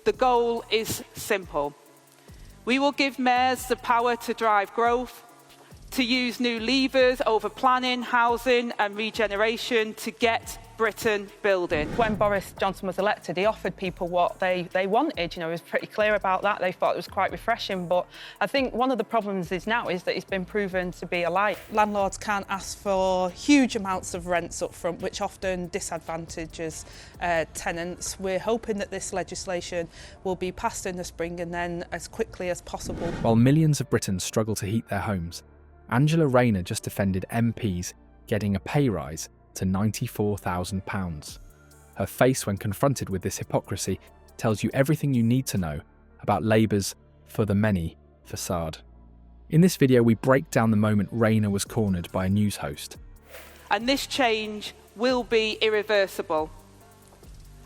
The goal is simple. We will give mayors the power to drive growth, to use new levers over planning, housing and regeneration to get Britain building. When Boris Johnson was elected, he offered people what they wanted. You know, he was pretty clear about that. They thought it was quite refreshing. But I think one of the problems is now is that it's been proven to be a lie. Landlords can't ask for huge amounts of rents up front, which often disadvantages tenants. We're hoping that this legislation will be passed in the spring and then as quickly as possible. While millions of Britons struggle to heat their homes, Angela Rayner just defended MPs getting a pay rise to £94,000. Her face when confronted with this hypocrisy tells you everything you need to know about Labour's for the many facade. In this video, we break down the moment Rayner was cornered by a news host. And this change will be irreversible.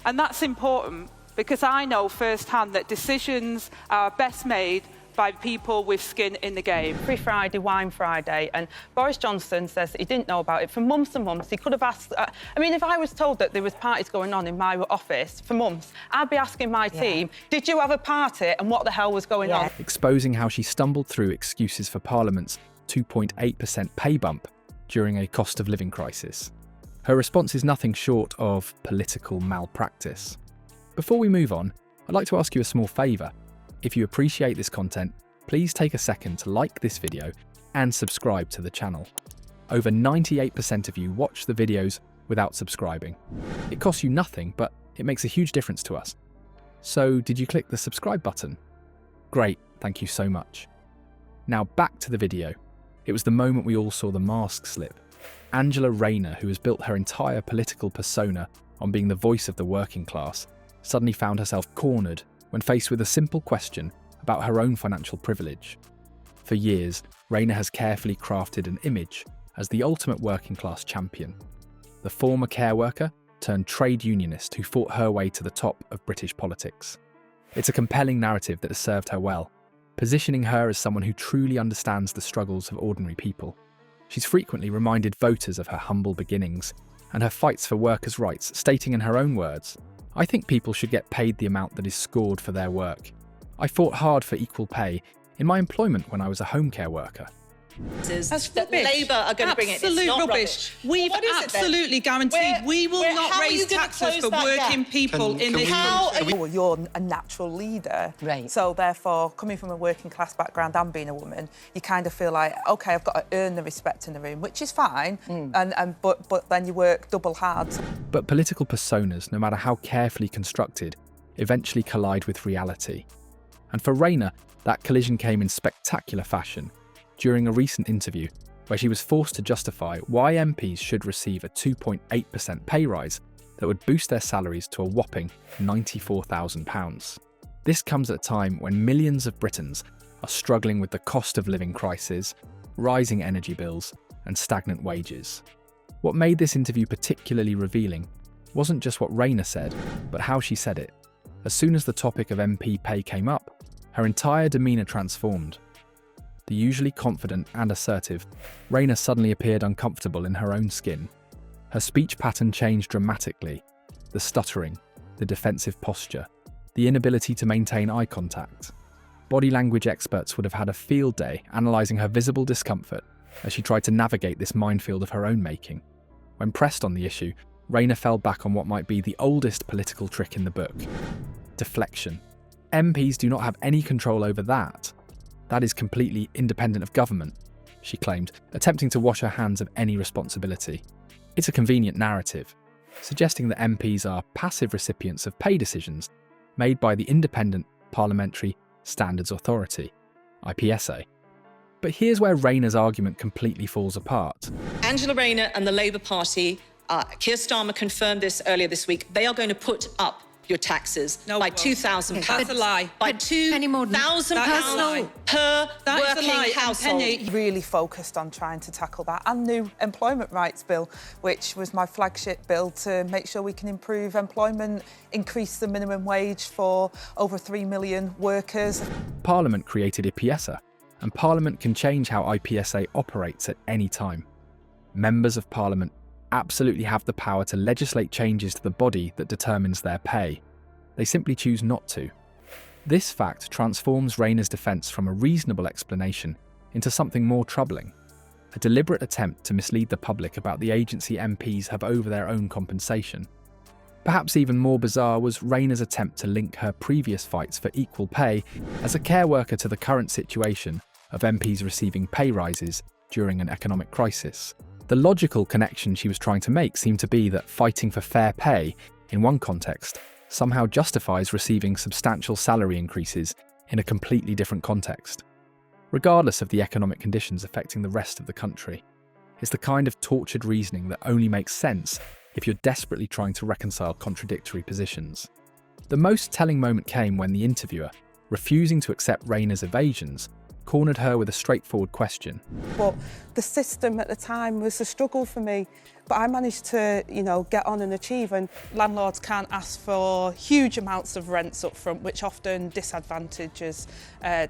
And that's important because I know firsthand that decisions are best made by people with skin in the game. Free Friday, Wine Friday, and Boris Johnson says that he didn't know about it for months and months. He could have asked... I mean, if I was told that there was parties going on in my office for months, I'd be asking my team, did you have a party and what the hell was going on? Exposing how she stumbled through excuses for Parliament's 2.8% pay bump during a cost of living crisis. Her response is nothing short of political malpractice. Before we move on, I'd like to ask you a small favour. If you appreciate this content, please take a second to like this video and subscribe to the channel. Over 98% of you watch the videos without subscribing. It costs you nothing, but it makes a huge difference to us. So did you click the subscribe button? Great, thank you so much. Now back to the video. It was the moment we all saw the mask slip. Angela Rayner, who has built her entire political persona on being the voice of the working class, suddenly found herself cornered when faced with a simple question about her own financial privilege. For years, Rayner has carefully crafted an image as the ultimate working class champion. The former care worker turned trade unionist who fought her way to the top of British politics. It's a compelling narrative that has served her well, positioning her as someone who truly understands the struggles of ordinary people. She's frequently reminded voters of her humble beginnings and her fights for workers' rights, stating in her own words, "I think people should get paid the amount that is scored for their work. I fought hard for equal pay in my employment when I was a home care worker." That's rubbish. Labour are going to bring it. Absolute It's not rubbish. rubbish. We've absolutely guaranteed we will not raise taxes for working people in this country. Well, you're a natural leader, Right. So therefore, coming from a working class background and being a woman, you kind of feel like, OK, I've got to earn the respect in the room, which is fine, but then you work double hard. But political personas, no matter how carefully constructed, eventually collide with reality. And for Rayner, that collision came in spectacular fashion during a recent interview where she was forced to justify why MPs should receive a 2.8% pay rise that would boost their salaries to a whopping £94,000. This comes at a time when millions of Britons are struggling with the cost of living crisis, rising energy bills, and stagnant wages. What made this interview particularly revealing wasn't just what Rayner said, but how she said it. As soon as the topic of MP pay came up, her entire demeanour transformed. The usually confident and assertive, Rayner suddenly appeared uncomfortable in her own skin. Her speech pattern changed dramatically. The stuttering, the defensive posture, the inability to maintain eye contact. Body language experts would have had a field day analysing her visible discomfort as she tried to navigate this minefield of her own making. When pressed on the issue, Rayner fell back on what might be the oldest political trick in the book: deflection. MPs do not have any control over that. That is completely independent of government, she claimed, attempting to wash her hands of any responsibility. It's a convenient narrative, suggesting that MPs are passive recipients of pay decisions made by the Independent Parliamentary Standards Authority, IPSA. But here's where Rayner's argument completely falls apart. Angela Rayner and the Labour Party, Keir Starmer confirmed this earlier this week, they are going to put up your taxes by £2,000. That's a lie. By £2,000 per working household. Really focused on trying to tackle that, and new employment rights bill, which was my flagship bill to make sure we can improve employment, increase the minimum wage for over 3 million workers. Parliament created IPSA, and Parliament can change how IPSA operates at any time. Members of Parliament absolutely have the power to legislate changes to the body that determines their pay. They simply choose not to. This fact transforms Rayner's defence from a reasonable explanation into something more troubling, a deliberate attempt to mislead the public about the agency MPs have over their own compensation. Perhaps even more bizarre was Rayner's attempt to link her previous fights for equal pay as a care worker to the current situation of MPs receiving pay rises during an economic crisis. The logical connection she was trying to make seemed to be that fighting for fair pay, in one context, somehow justifies receiving substantial salary increases in a completely different context, regardless of the economic conditions affecting the rest of the country. It's the kind of tortured reasoning that only makes sense if you're desperately trying to reconcile contradictory positions. The most telling moment came when the interviewer, refusing to accept Rayner's evasions, cornered her with a straightforward question. But the system at the time was a struggle for me. But I managed to, get on and achieve. And landlords can't ask for huge amounts of rents up front, which often disadvantages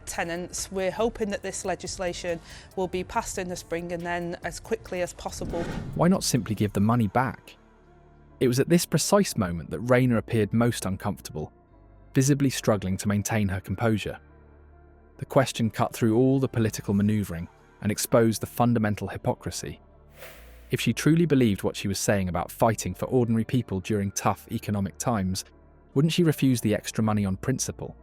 tenants. We're hoping that this legislation will be passed in the spring and then as quickly as possible. Why not simply give the money back? It was at this precise moment that Rayner appeared most uncomfortable, visibly struggling to maintain her composure. The question cut through all the political manoeuvring and exposed the fundamental hypocrisy. If she truly believed what she was saying about fighting for ordinary people during tough economic times, wouldn't she refuse the extra money on principle?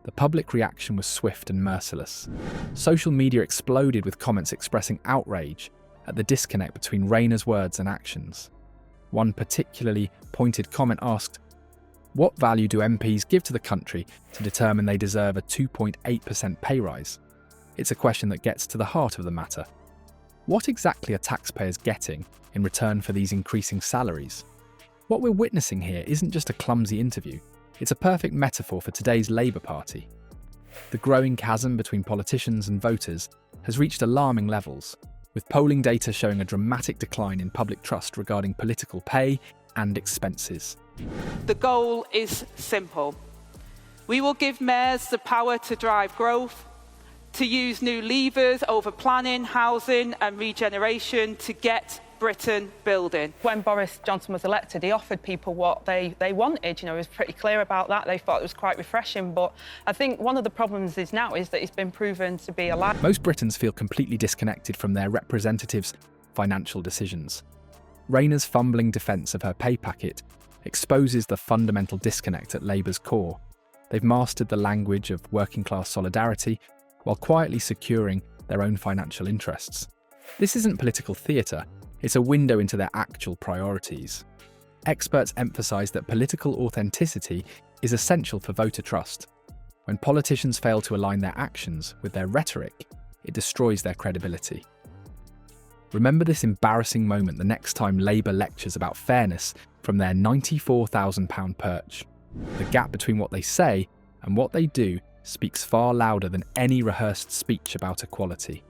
The public reaction was swift and merciless. Social media exploded with comments expressing outrage at the disconnect between Rayner's words and actions. One particularly pointed comment asked, "What value do MPs give to the country to determine they deserve a 2.8% pay rise?" It's a question that gets to the heart of the matter. What exactly are taxpayers getting in return for these increasing salaries? What we're witnessing here isn't just a clumsy interview, it's a perfect metaphor for today's Labour Party. The growing chasm between politicians and voters has reached alarming levels, with polling data showing a dramatic decline in public trust regarding political pay and expenses. The goal is simple. We will give mayors the power to drive growth, to use new levers over planning, housing and regeneration to get Britain building. When Boris Johnson was elected, he offered people what they wanted. He was pretty clear about that. They thought it was quite refreshing. But I think one of the problems is that he's been proven to be a liar. Most Britons feel completely disconnected from their representatives' financial decisions. Rayner's fumbling defence of her pay packet exposes the fundamental disconnect at Labour's core. They've mastered the language of working-class solidarity while quietly securing their own financial interests. This isn't political theatre, it's a window into their actual priorities. Experts emphasise that political authenticity is essential for voter trust. When politicians fail to align their actions with their rhetoric, it destroys their credibility. Remember this embarrassing moment the next time Labour lectures about fairness from their £94,000 perch. The gap between what they say and what they do speaks far louder than any rehearsed speech about equality.